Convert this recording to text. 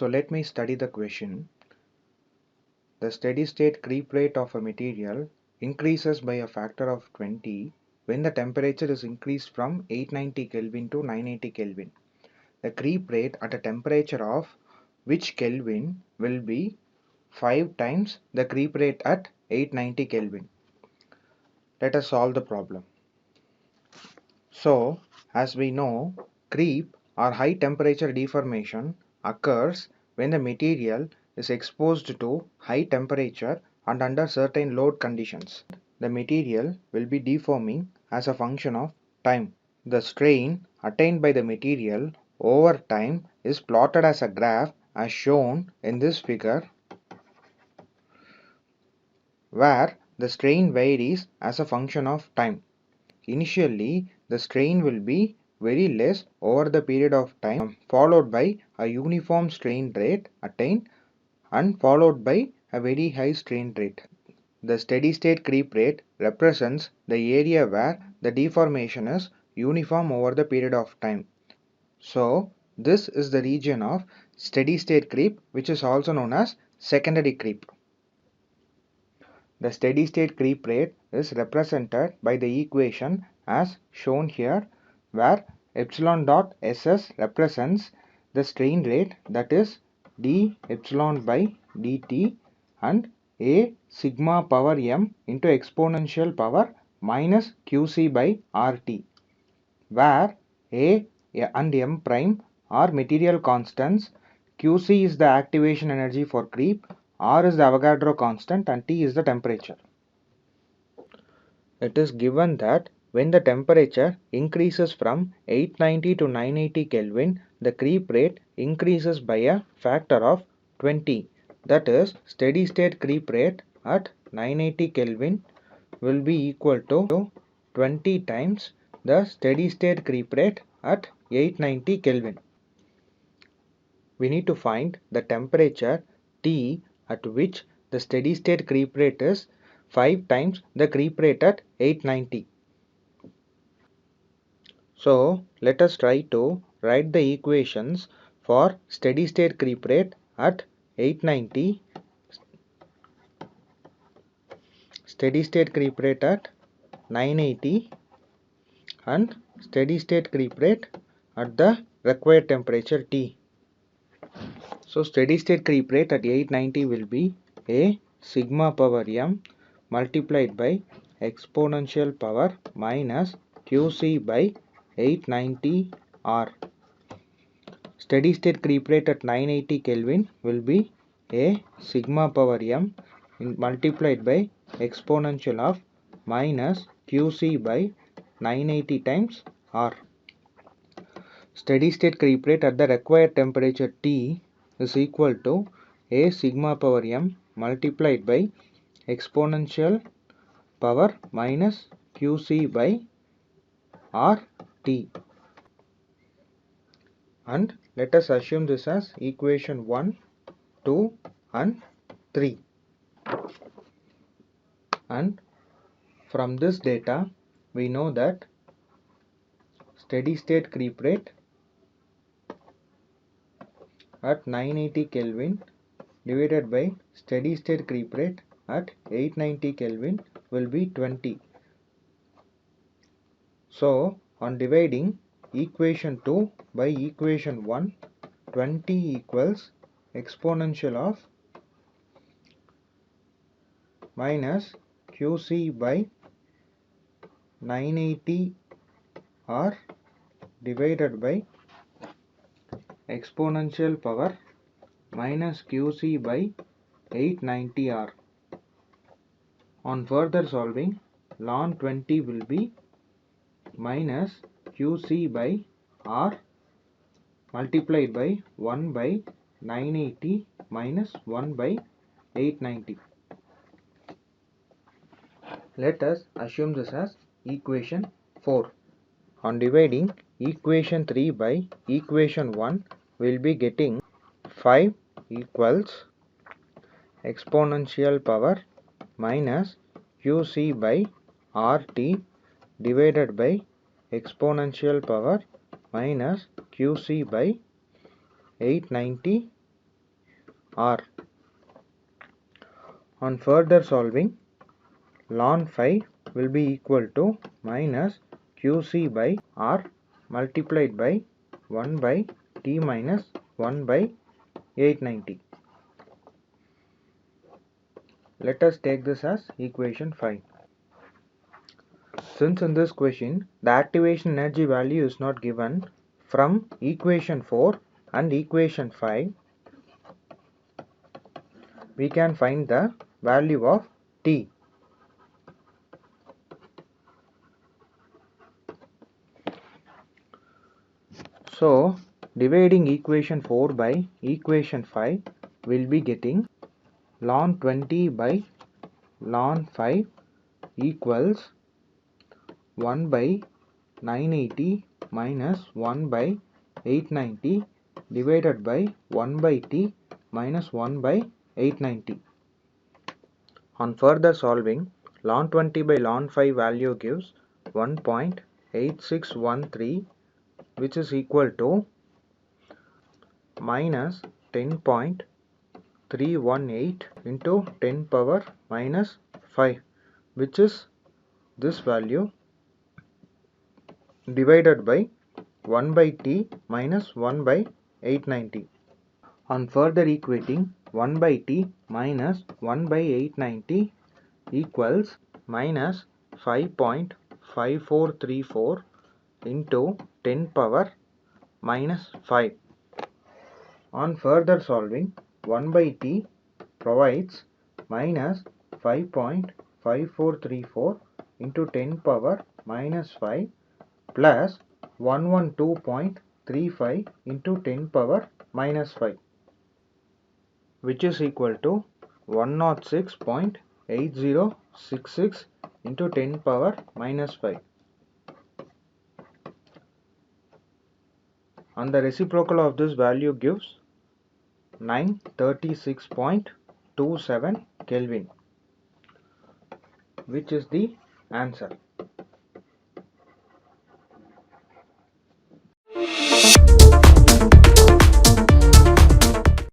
So let me study the question. The steady state creep rate of a material increases by a factor of 20 when the temperature is increased from 890 Kelvin to 980 Kelvin. The creep rate at a temperature of which Kelvin will be 5 times the creep rate at 890 Kelvin. Let us solve the problem. So, as we know, creep or high temperature deformation occurs when the material is exposed to high temperature and under certain load conditions. The material will be deforming as a function of time. The strain attained by the material over time is plotted as a graph as shown in this figure, where the strain varies as a function of time. Initially, the strain will be very less over the period of time, followed by a uniform strain rate attained and followed by a very high strain rate. The steady state creep rate represents the area where the deformation is uniform over the period of time. So, this is the region of steady state creep, which is also known as secondary creep. The steady state creep rate is represented by the equation as shown here, where epsilon dot SS represents the strain rate, that is d epsilon by dt, and a sigma power m into exponential power minus qc by rt, where a and m prime are material constants. Qc is the activation energy for creep, R is the Avogadro constant, and T is the temperature. It is given that when the temperature increases from 890 to 980 Kelvin, the creep rate increases by a factor of 20. That is, steady state creep rate at 980 Kelvin will be equal to 20 times the steady state creep rate at 890 Kelvin. We need to find the temperature T at which the steady state creep rate is 5 times the creep rate at 890. So let us try to write the equations for steady state creep rate at 890, steady state creep rate at 980, and steady state creep rate at the required temperature T. So steady state creep rate at 890 will be a sigma power m multiplied by exponential power minus qc by 890 r. Steady state creep rate at 980 Kelvin will be a sigma power m multiplied by exponential of minus qc by 980 times r. Steady state creep rate at the required temperature T is equal to a sigma power m multiplied by exponential power minus qc by rt. And let us assume this as equation 1, 2 and 3. And from this data we know that steady state creep rate at 980 Kelvin divided by steady state creep rate at 890 Kelvin will be 20. So on dividing equation 2 by equation 1, 20 equals exponential of minus qc by 980 r divided by exponential power minus qc by 890 r. On further solving, ln 20 will be minus qc by r multiplied by 1 by 980 minus 1 by 890. Let us assume this as equation 4. On dividing equation 3 by equation 1, we will be getting 5 equals exponential power minus qc by rt divided by exponential power minus qc by 890 R. On further solving, ln phi will be equal to minus Qc by R multiplied by 1 by T minus 1 by 890. Let us take this as equation 5. Since in this question the activation energy value is not given, from equation 4 and equation 5 we can find the value of T. So dividing equation 4 by equation 5 will be getting ln 20 by ln 5 equals 1 by 980 minus 1 by 890 divided by 1 by T minus 1 by 890. On further solving, ln 20 by ln 5 value gives 1.8613, which is equal to minus 10.318 into 10 power minus 5, which is this value divided by 1 by T minus 1 by 890. On further equating, 1 by T minus 1 by 890 equals minus 5.5434 into 10 power minus 5. On further solving, 1 by T provides minus 5.5434 into 10 power minus 5 plus 112.35 into 10 power minus 5, which is equal to 106.8066 into 10 power minus 5. And the reciprocal of this value gives 936.27 Kelvin, which is the answer.